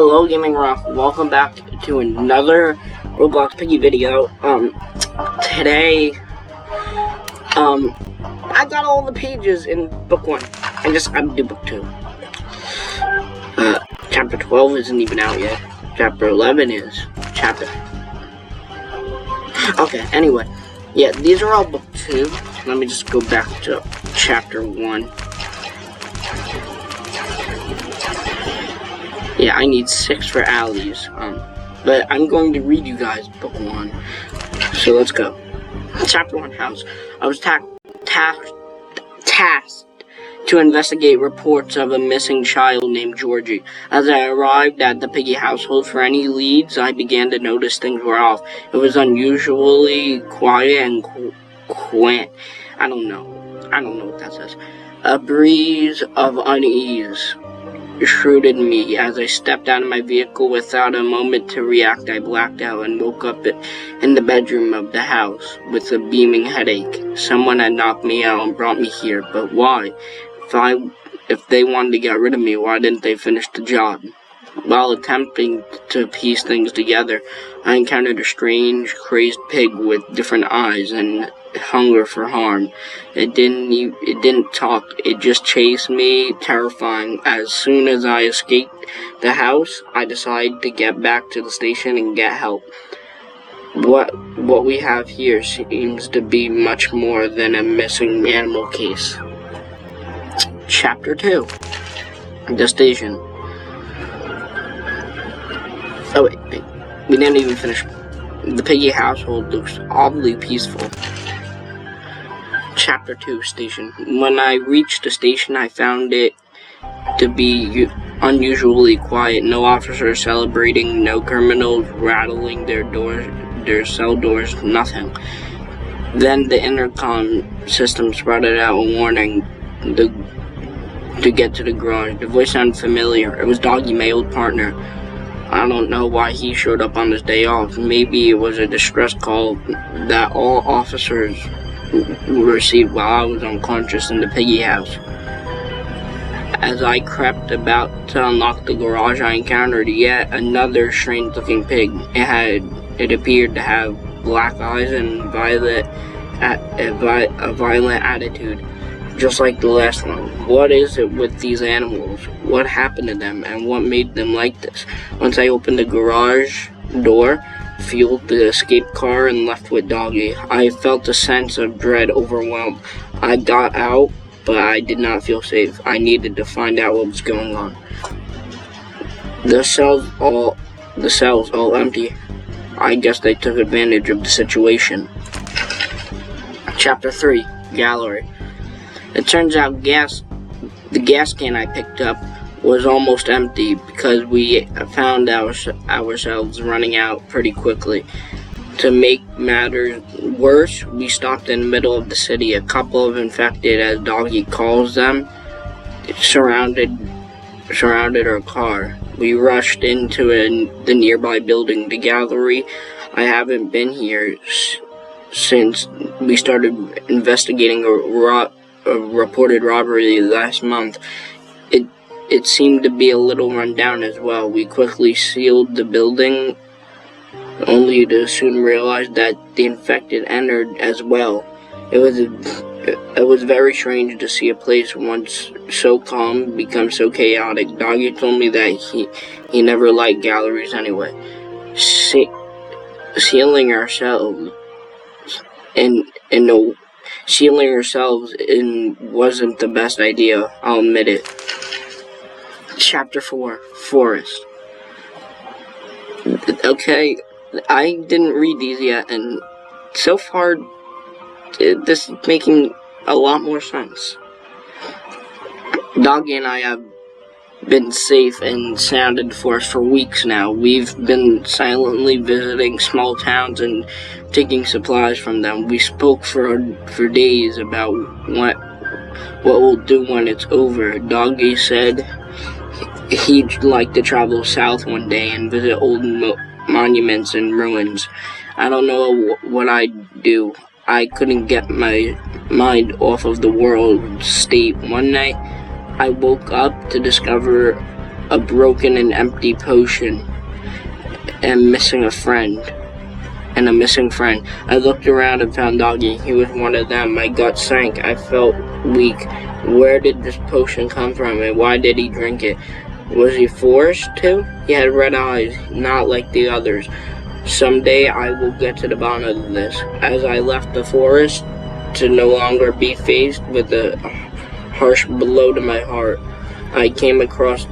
Hello Gaming Rock, welcome back to another Roblox Piggy video. Today, I got all the pages in book 1. I'm gonna do book 2. Chapter 12 isn't even out yet. Chapter 11 is. Okay, anyway. Yeah, these are all book 2. Let me just go back to chapter 1. Yeah, I need 6 for alleys, but I'm going to read you guys book 1. So let's go. Chapter 1 house. I was tasked to investigate reports of a missing child named Georgie. As I arrived at the Piggy household for any leads, I began to notice things were off. It was unusually quiet and quaint. I don't know what that says. A breeze of unease shrouded me as I stepped out of my vehicle. Without a moment to react, I blacked out and woke up in the bedroom of the house with a beaming headache. Someone had knocked me out and brought me here, but why? If they wanted to get rid of me, why didn't they finish the job? While attempting to piece things together, I encountered a strange, crazed pig with different eyes and hunger for harm. It didn't talk. It just chased me, terrifying. As soon as I escaped the house, I decided to get back to the station and get help. What we have here seems to be much more than a missing animal case. Chapter 2. The station. Oh wait, we didn't even finish. The Piggy household looks oddly peaceful. Chapter 2, station. When I reached the station, I found it to be unusually quiet. No officers celebrating, no criminals rattling their cell doors, nothing. Then the intercom system sprouted out a warning to get to the garage. The voice sounded familiar. It was Doggy, my old partner. I don't know why he showed up on his day off. Maybe it was a distress call that all officers received while I was unconscious in the Piggy house. As I crept about to unlock the garage, I encountered yet another strange-looking pig. It appeared to have black eyes and a violent attitude, just like the last one. What is it with these animals? What happened to them, and what made them like this? Once I opened the garage door, fueled the escape car, and left with Doggy, I felt a sense of dread overwhelmed. I got out, but I did not feel safe. I needed to find out what was going on. The cells all empty. I guess they took advantage of the situation. Chapter 3, gallery. It turns out the gas can I picked up was almost empty because we found ourselves running out pretty quickly. To make matters worse, we stopped in the middle of the city. A couple of infected, as Doggy calls them, surrounded our car. We rushed into the nearby building, the gallery. I haven't been here since we started investigating a reported robbery last month. It seemed to be a little run down as well. We quickly sealed the building, only to soon realize that the infected entered as well. It was very strange to see a place once so calm become so chaotic. Doggy told me that he never liked galleries anyway. Sealing ourselves in wasn't the best idea, I'll admit it. Chapter 4, forest. Okay, I didn't read these yet, and so far, this is making a lot more sense. Doggy and I have been safe and sound in the forest for weeks now. We've been silently visiting small towns and taking supplies from them. We spoke for days about what we'll do when it's over. Doggy said he'd like to travel south one day and visit old monuments and ruins. I don't know what I'd do. I couldn't get my mind off of the world state. One night, I woke up to discover a broken and empty potion, and missing a friend. I looked around and found Doggy. He was one of them. My gut sank. I felt weak. Where did this potion come from, and why did he drink it? Was he forced to? He had red eyes, not like the others. Someday I will get to the bottom of this. As I left the forest, to no longer be faced with a harsh blow to my heart, I came across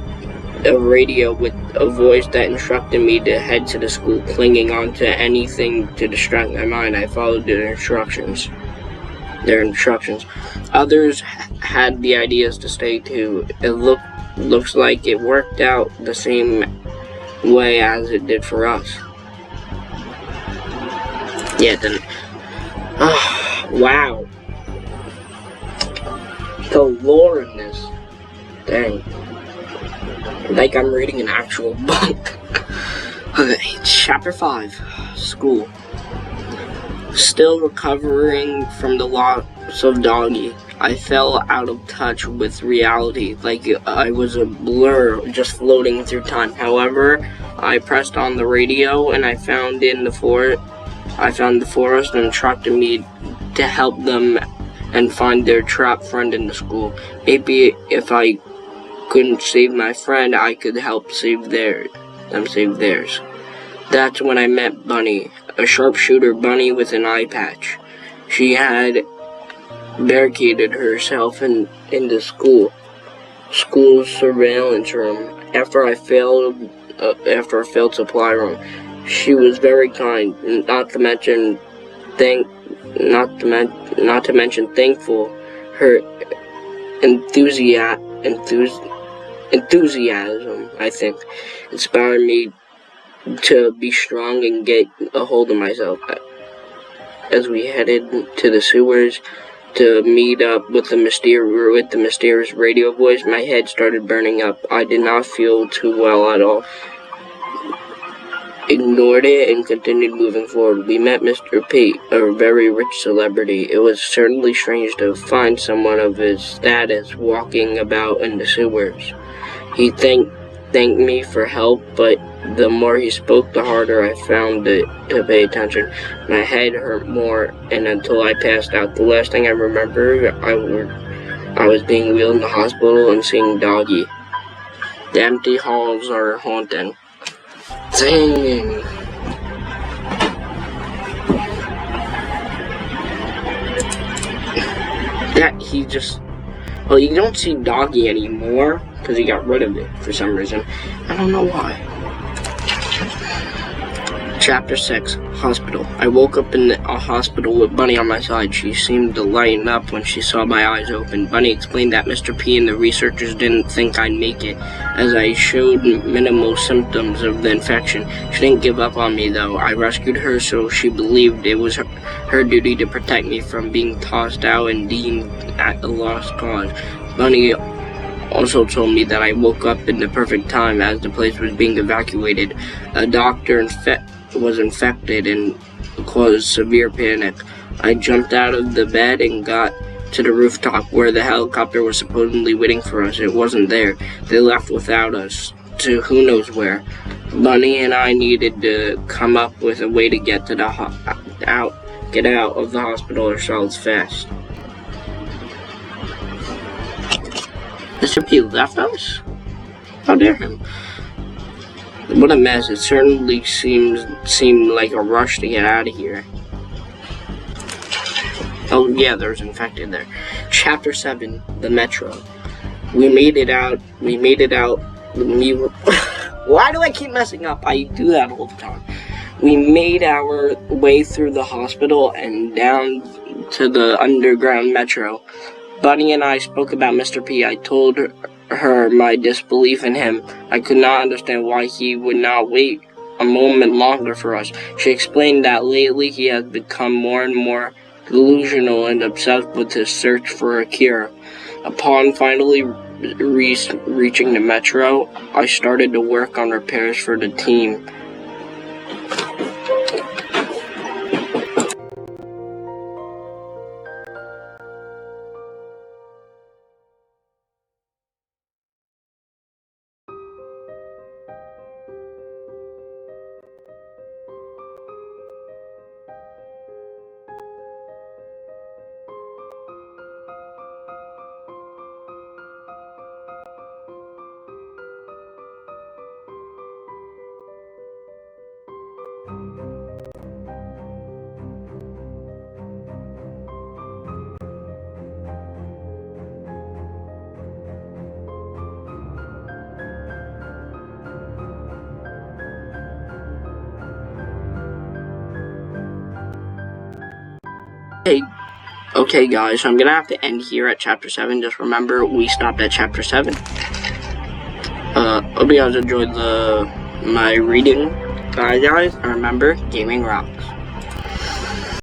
a radio with a voice that instructed me to head to the school. Clinging on to anything to distract my mind, I followed their instructions. Others had the ideas to stay too. It looks like it worked out the same way as it did for us. Yeah, it didn't. Wow. The lore in this. Dang. Like I'm reading an actual book. Okay, Chapter 5. School. Still recovering from the loss of Doggy, I fell out of touch with reality, like I was a blur just floating through time. However, I pressed on the radio and I found the forest and instructed me to help them and find their trapped friend in the school. Maybe if I couldn't save my friend, I could help save theirs. That's when I met Bunny, a sharpshooter bunny with an eye patch. She had barricaded herself in the school's surveillance room after a failed supply room. She was very kind, not to mention thankful. Her enthusiasm, I think, inspired me to be strong and get a hold of myself. As we headed to the sewers to meet up with the mysterious radio voice, my head started burning up. I did not feel too well at all. Ignored it and continued moving forward. We met Mr. P, a very rich celebrity. It was certainly strange to find someone of his status walking about in the sewers. He thanked me for help, but the more he spoke, the harder I found it to pay attention. My head hurt more, and until I passed out. The last thing I remember, I was being wheeled in the hospital and seeing Doggy. The empty halls are haunting. Dang. Well, you don't see Doggy anymore because he got rid of it for some reason. I don't know why. Chapter 6. Hospital. I woke up in a hospital with Bunny on my side. She seemed to lighten up when she saw my eyes open. Bunny explained that Mr. P and the researchers didn't think I'd make it, as I showed minimal symptoms of the infection. She didn't give up on me, though. I rescued her, so she believed it was her duty to protect me from being tossed out and deemed at a lost cause. Bunny also told me that I woke up in the perfect time as the place was being evacuated. A doctor was infected and caused severe panic. I jumped out of the bed and got to the rooftop where the helicopter was supposedly waiting for us. It wasn't there. They left without us to who knows where. Bunny and I needed to come up with a way to get to get out of the hospital ourselves fast. Mr. P left us? How dare him? What a mess. It certainly seemed like a rush to get out of here. Oh yeah, there's infected there. Chapter 7. The Metro. We made it out. Why do I keep messing up? I do that all the time. We made our way through the hospital and down to the underground metro. Bunny and I spoke about Mr. P. I told her my disbelief in him. I could not understand why he would not wait a moment longer for us. She explained that lately he has become more and more delusional and obsessed with his search for a cure. Upon finally reaching the metro, I started to work on repairs for the team. Okay, guys, so I'm gonna have to end here at chapter 7. Just remember, we stopped at chapter 7. Hope you guys enjoyed my reading. Bye, guys, and remember, gaming rocks.